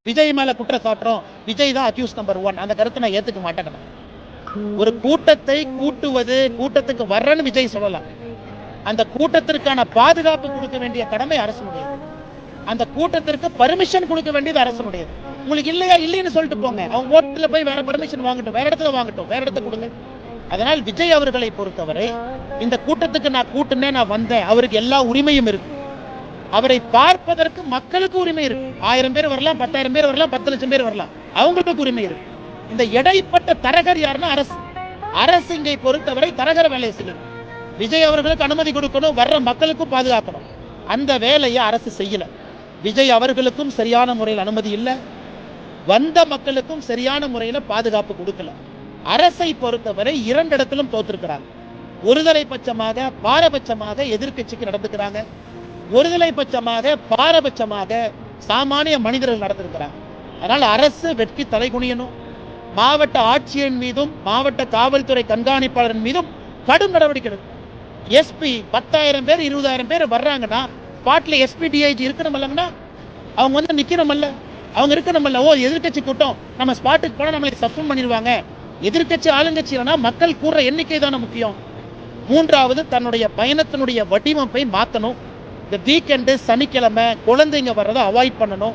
விஜய் மேல குற்றம் சாட்டுறோம், விஜய் தான் அக்யூஸ் நம்பர் 1. அந்த கருத்தை நான் ஏத்துக்க மாட்டேன். ஒரு கூட்டத்தை கூட்டுவது, கூட்டத்துக்கு வர்றன்னு விஜய் சொல்லலாம். அந்த கூட்டத்திற்கான பாதுகாப்பு கொடுக்க வேண்டிய கடமை அரசுடையது. அந்த கூட்டத்திற்கு பர்மிஷன் கொடுக்க வேண்டியது அரசுடையது. உங்களுக்கு இல்லையா இல்லைன்னு சொல்லிட்டு போங்க. அவங்க ஓட்டுல போய் வேற பர்மிஷன் வாங்கட்டும், வேற இடத்துல வாங்கட்டும், வேற இடத்த கொடுங்க. அதனால் விஜய் அவர்களை பொறுத்தவரை இந்த கூட்டத்துக்கு நான் கூட்டுனே நான் வந்தேன், அவருக்கு எல்லா உரிமையும் இருக்கு. அவரை பார்ப்பதற்கு மக்களுக்கு உரிமை இருக்கு. 1000 பேர் வரலாம், 10,000 பேர் வரலாம், 10 லட்சம் பேர் வரலாம், அவங்களுக்கு உரிமை இருக்கு. இந்த இடைப்பட்ட தரகர் யாருன்னா அரசு. அரசு இங்கே பொறுத்தவரை தரகர வேலையை செய்யணும். விஜய் அவர்களுக்கு அனுமதி கொடுக்கணும், வர்ற மக்களுக்கும் பாதுகாக்கணும். அந்த வேலையை அரசு செய்யல. விஜய் அவர்களுக்கும் சரியான முறையில் அனுமதி இல்லை, வந்த மக்களுக்கும் சரியான முறையில் பாதுகாப்பு கொடுக்கல. அரசை பொறுத்தவரை 2 இடத்திலும் தோற்றிருக்கிறாங்க. ஒருதலை பட்சமாக பாரபட்சமாக எதிர்கட்சிக்கு நடந்துக்கிறாங்க, ஒருதலை பட்சமாக பாரபட்சமாக சாமானிய மனிதர்கள் நடந்திருக்கிறாங்க. அதனால் அரசு வெட்கி தலை குனியணும். மாவட்ட ஆட்சியர் மீதும் மாவட்ட காவல்துறை கண்காணிப்பாளர் மீதும் கடும் நடவடிக்கை எடுக்கும். எஸ்பி 10,000 பேர் 20,000 பேர் வர்றாங்கன்னா ஸ்பாட்ல எஸ்பி டிஐஜி இருக்கணும்லங்கன்னா அவங்க வந்து நிக்கணும்ல, அவங்க இருக்கணும்ல. ஓ எதிர்கட்சி கூட்டம், நம்ம ஸ்பாட்டுக்கு போனால் நம்மளை சஸ்பெண்ட் பண்ணிடுவாங்க. எதிர்கட்சி ஆளுங்கட்சி இல்லைன்னா மக்கள் கூடுற எண்ணிக்கை தானே முக்கியம். 3வது தன்னுடைய பயணத்தினுடைய வடிவமைப்பை மாற்றணும். இந்த வீக்கெண்டு சனிக்கிழமை குழந்தைங்க வர்றதை அவாய்ட் பண்ணணும்.